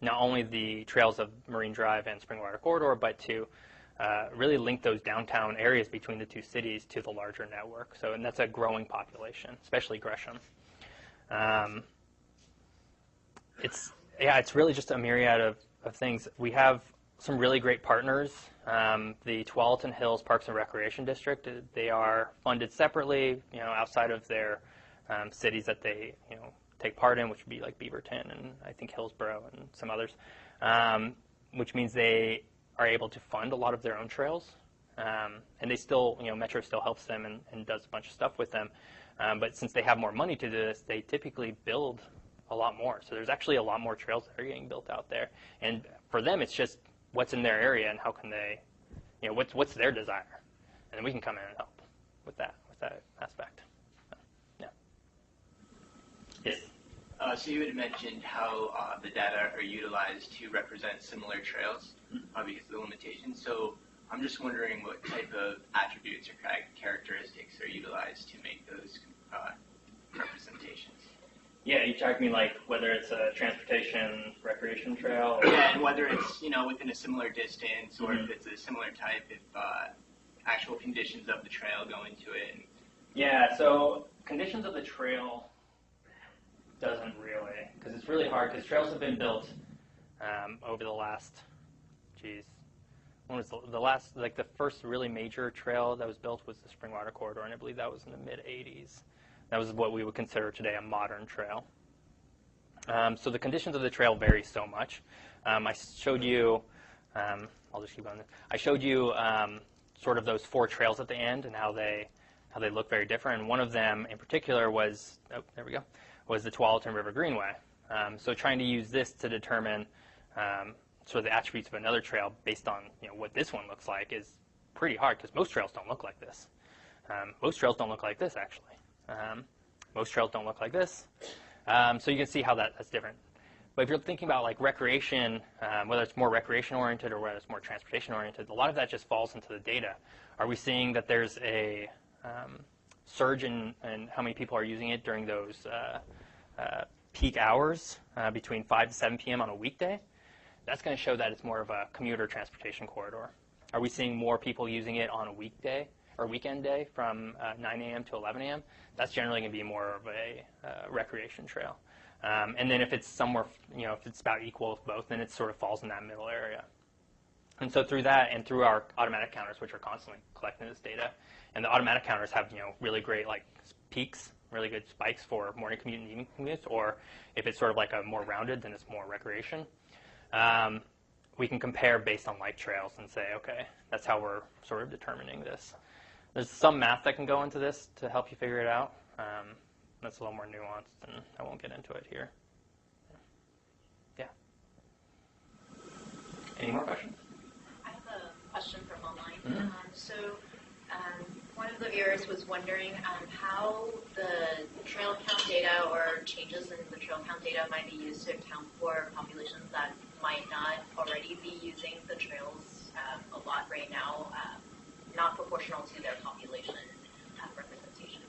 not only the trails of Marine Drive and Springwater Corridor, but to really link those downtown areas between the two cities to the larger network. So, and that's a growing population, especially Gresham. It's really just a myriad of things. We have some really great partners. The Tualatin Hills Parks and Recreation District, they are funded separately, outside of their cities that they, take part in, which would be like Beaverton and I think Hillsborough and some others, which means they are able to fund a lot of their own trails, and they still, Metro still helps them and does a bunch of stuff with them. But since they have more money to do this, they typically build a lot more. So there's actually a lot more trails that are getting built out there. And for them, it's just what's in their area and how can they, what's their desire, and then we can come in and help with that aspect. So, yeah. Yes. So you had mentioned how the data are utilized to represent similar trails because of the limitations. So I'm just wondering what type of attributes or characteristics are utilized to make those representations. Yeah, you talking me like whether it's a transportation recreation trail? Or... Yeah, and whether it's within a similar distance or if it's a similar type, if actual conditions of the trail go into it. Yeah, so conditions of the trail doesn't really, because it's really hard, because trails have been built over the last, when was the last, like the first really major trail that was built was the Springwater Corridor, and I believe that was in the mid-'80s. That was what we would consider today a modern trail. So the conditions of the trail vary so much. I showed you, I'll just keep going. I showed you sort of those 4 trails at the end and how they look very different. And one of them in particular was, was the Tualatin River Greenway. So trying to use this to determine sort of the attributes of another trail based on what this one looks like is pretty hard, because most trails don't look like this. Most trails don't look like this, actually. Most trails don't look like this. So you can see how that's different. But if you're thinking about like recreation, whether it's more recreation-oriented or whether it's more transportation-oriented, a lot of that just falls into the data. Are we seeing that there's a surge in how many people are using it during those peak hours between 5 to 7 p.m. on a weekday? That's going to show that it's more of a commuter transportation corridor. Are we seeing more people using it on a weekday or weekend day from 9 a.m. to 11 a.m.? That's generally going to be more of a recreation trail. And then if it's somewhere, if it's about equal with both, then it sort of falls in that middle area. And so through that and through our automatic counters, which are constantly collecting this data, and the automatic counters have really great like peaks, really good spikes for morning commute and evening commutes, or if it's sort of like a more rounded, then it's more recreation. We can compare based on like trails and say, okay, that's how we're sort of determining this. There's some math that can go into this to help you figure it out. That's a little more nuanced, and I won't get into it here. Yeah. Any more questions? I have a question from online. Mm-hmm. One one of the viewers was wondering how the trail count data or changes in the trail count data might be used to account for populations that might not already be using the trails a lot right now, not proportional to their population representation.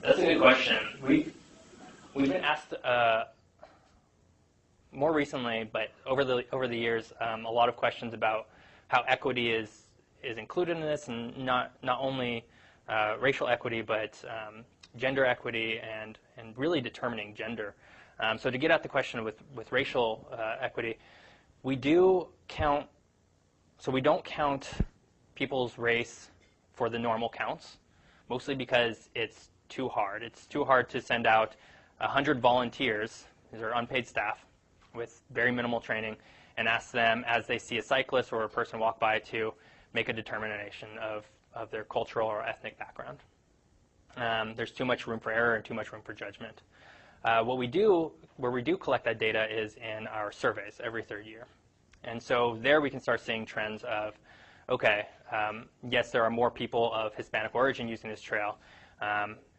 That's a good question. We've been asked more recently, but over the years, a lot of questions about how equity is included in this, and not only racial equity, but gender equity and really determining gender. So to get at the question with racial equity, we do count. So we don't count people's race for the normal counts, mostly because it's too hard. It's too hard to send out 100 volunteers, these are unpaid staff, with very minimal training, and ask them as they see a cyclist or a person walk by to make a determination of their cultural or ethnic background. There's too much room for error and too much room for judgment. Where we do collect that data is in our surveys every third year. And so there we can start seeing trends of, okay, yes, there are more people of Hispanic origin using this trail,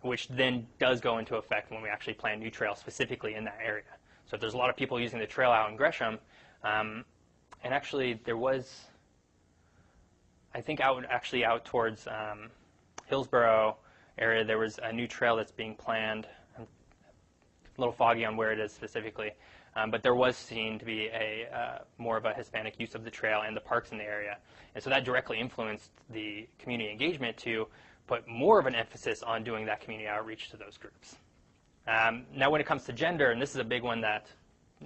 which then does go into effect when we actually plan new trails specifically in that area. So if there's a lot of people using the trail out in Gresham, and actually there was, I think out towards Hillsborough area, there was a new trail that's being planned. I'm a little foggy on where it is specifically, but there was seen to be a more of a Hispanic use of the trail and the parks in the area. And so that directly influenced the community engagement to put more of an emphasis on doing that community outreach to those groups. Now when it comes to gender, and this is a big one that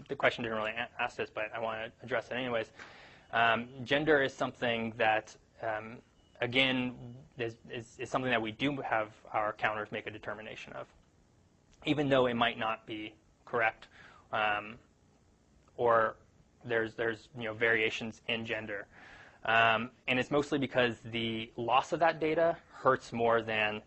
the question didn't really ask this, but I want to address it anyways. Gender is something that, again, is something that we do have our counters make a determination of, even though it might not be correct, or there's variations in gender. And it's mostly because the loss of that data hurts more than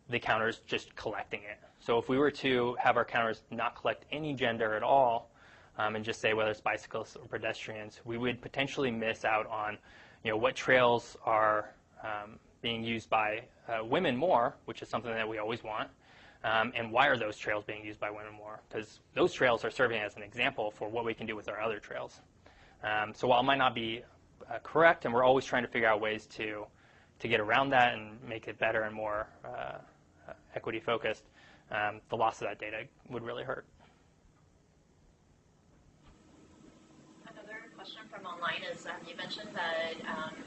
the counters just collecting it. So if we were to have our counters not collect any gender at all, and just say whether it's bicyclists or pedestrians, we would potentially miss out on, what trails are being used by women more, which is something that we always want, and why are those trails being used by women more? Because those trails are serving as an example for what we can do with our other trails. So while it might not be correct, and we're always trying to figure out ways to get around that and make it better and more equity focused, the loss of that data would really hurt. Another question from online is, you mentioned that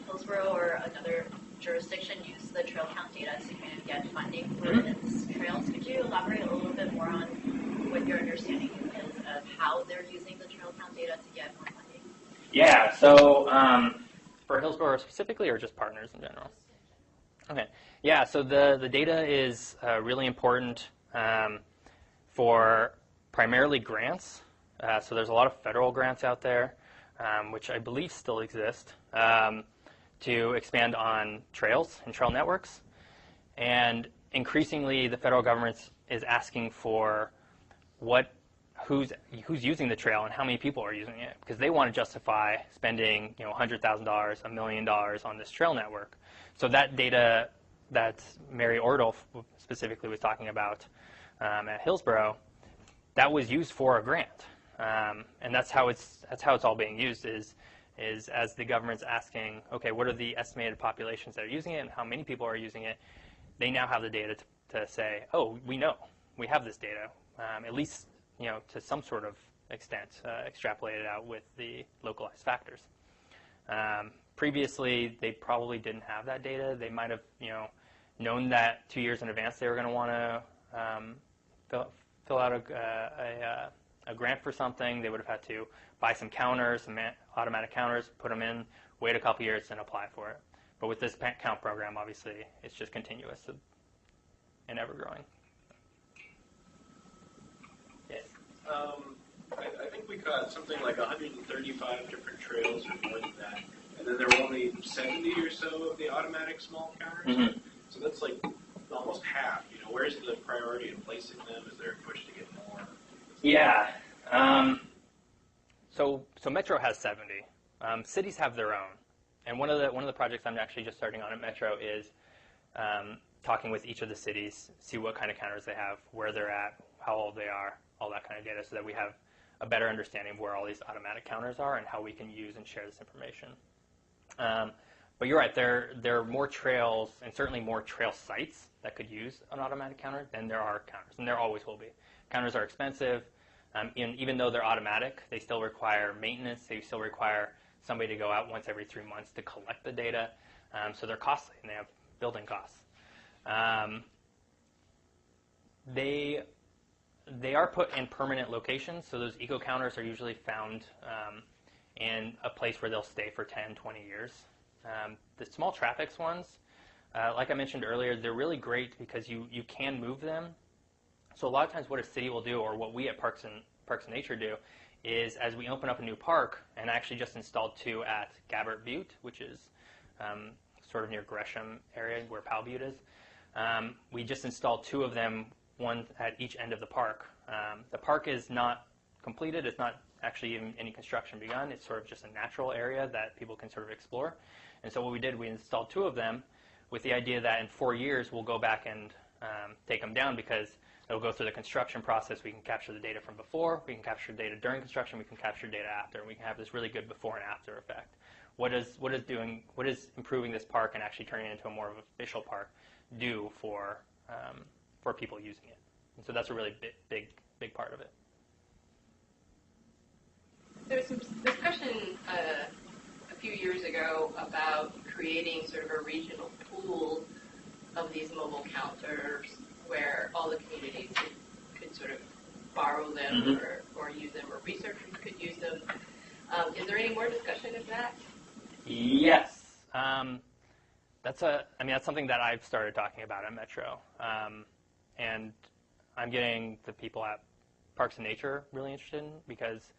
Hillsborough or another jurisdiction use the trail count data to kind of get funding for its trails. Could you elaborate a little bit more on what your understanding is of how they're using the trail count data to get more funding? Yeah, so for Hillsborough specifically, or just partners in general? Okay, yeah, so the data is really important for primarily grants. So there's a lot of federal grants out there, which I believe still exist, to expand on trails and trail networks. And increasingly, the federal government is asking for who's using the trail and how many people are using it, because they want to justify spending $100,000, $1 million on this trail network. So that data that Mary Ordolf specifically was talking about at Hillsborough, that was used for a grant, and that's how it's all being used. Is as the government's asking, okay, what are the estimated populations that are using it, and how many people are using it? They now have the data to say, oh, we know, we have this data, at least to some sort of extent, extrapolated out with the localized factors. Previously, they probably didn't have that data. They might have known that 2 years in advance they were going to want to fill out a grant for something. They would have had to buy some counters, some automatic counters, put them in, wait a couple years, and apply for it. But with this count program, obviously, it's just continuous and ever growing. Yes. I think we caught something like 135 different trails or more than that, and then there were only 70 or so of the automatic small counters. Mm-hmm. So that's like almost half. Where's the priority in placing them? Is there a push to get more? Yeah. So Metro has 70. Cities have their own, and one of the projects I'm actually just starting on at Metro is talking with each of the cities, see what kind of counters they have, where they're at, how old they are, all that kind of data, so that we have a better understanding of where all these automatic counters are and how we can use and share this information. But you're right, there are more trails and certainly more trail sites that could use an automatic counter than there are counters, and there always will be. Counters are expensive. Even though they're automatic, they still require maintenance. They still require somebody to go out once every 3 months to collect the data. So they're costly, and they have building costs. They are put in permanent locations, so those eco counters are usually found in a place where they'll stay for 10, 20 years. The small traffics ones, like I mentioned earlier, they're really great because you can move them. So a lot of times what a city will do, or what we at Parks and Nature do, is as we open up a new park, and I actually just installed 2 at Gabbert Butte, which is sort of near Gresham area where Powell Butte is. We just installed 2 of them, one at each end of the park. The park is not completed. It's not actually even any construction begun. It's sort of just a natural area that people can sort of explore. And so what we did, we installed 2 of them with the idea that in 4 years we'll go back and take them down, because it'll go through the construction process. We can capture the data from before, we can capture data during construction, we can capture data after, and we can have this really good before and after effect. What is improving this park and actually turning it into a more of an official park do for people using it? And so that's a really big part of it. There was some discussion a few years ago about creating sort of a regional pool of these mobile counters where all the communities could sort of borrow them or use them, or researchers could use them. Is there any more discussion of that? Yes. That's something that I've started talking about at Metro. And I'm getting the people at Parks and Nature really interested in, because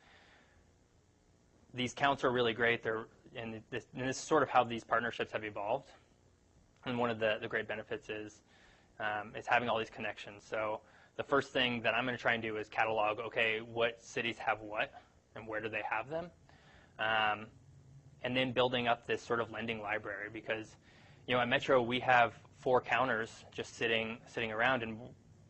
these counts are really great. And this is sort of how these partnerships have evolved. And one of the great benefits is having all these connections. So the first thing that I'm going to try and do is catalog, okay, what cities have what, and where do they have them? And then building up this sort of lending library, because at Metro we have 4 counters just sitting around, and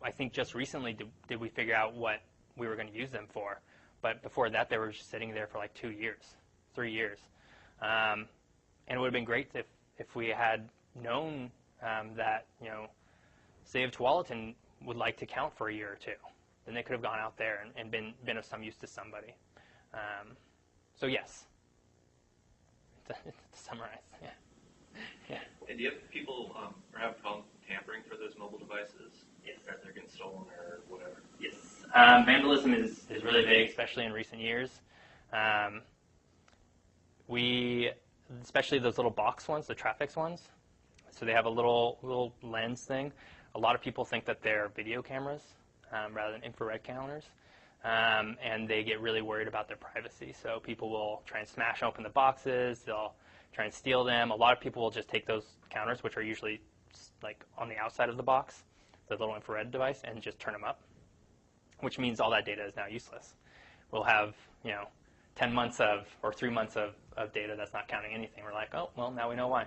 I think just recently did we figure out what we were going to use them for. But before that, they were just sitting there for like 2 years, 3 years. And it would have been great if we had known that, say if Tualatin would like to count for a year or 2, then they could have gone out there and been of some use to somebody. So yes, to summarize, yeah. And do you have people or have problem tampering for those mobile devices? Yes. Or they're getting stolen or whatever? Yes. Vandalism is really big, especially in recent years. Especially those little box ones, the Traffics ones. So they have a little lens thing. A lot of people think that they're video cameras rather than infrared counters. And they get really worried about their privacy. So people will try and smash open the boxes. They'll try and steal them. A lot of people will just take those counters, which are usually like on the outside of the box, the little infrared device, and just turn them up, which means all that data is now useless. We'll have 10 months or 3 months of data that's not counting anything. We're like, oh, well, now we know why.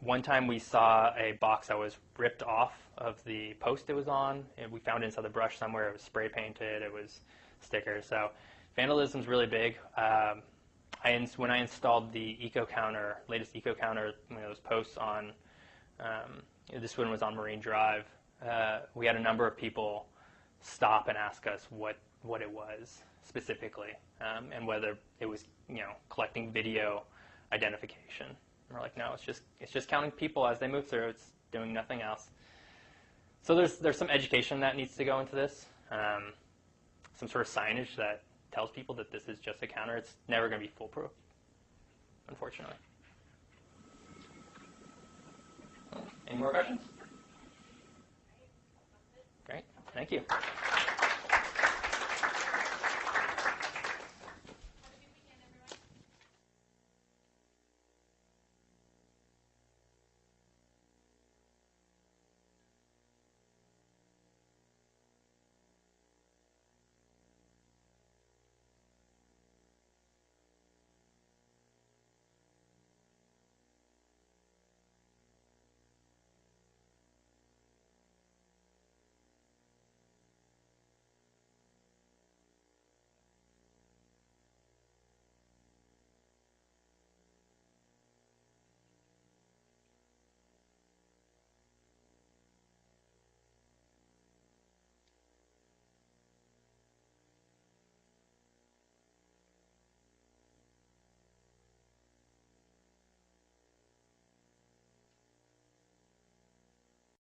One time we saw a box that was ripped off of the post it was on, and we found it inside the brush somewhere. It was spray painted. It was stickers. So vandalism is really big. When I installed the latest eco counter, those posts on, this one was on Marine Drive, we had a number of people stop and ask us what it was specifically, and whether it was collecting video identification. And we're like, no, it's just counting people as they move through. It's doing nothing else. So there's some education that needs to go into this, some sort of signage that tells people that this is just a counter. It's never going to be foolproof, unfortunately. Any more questions? Great, thank you.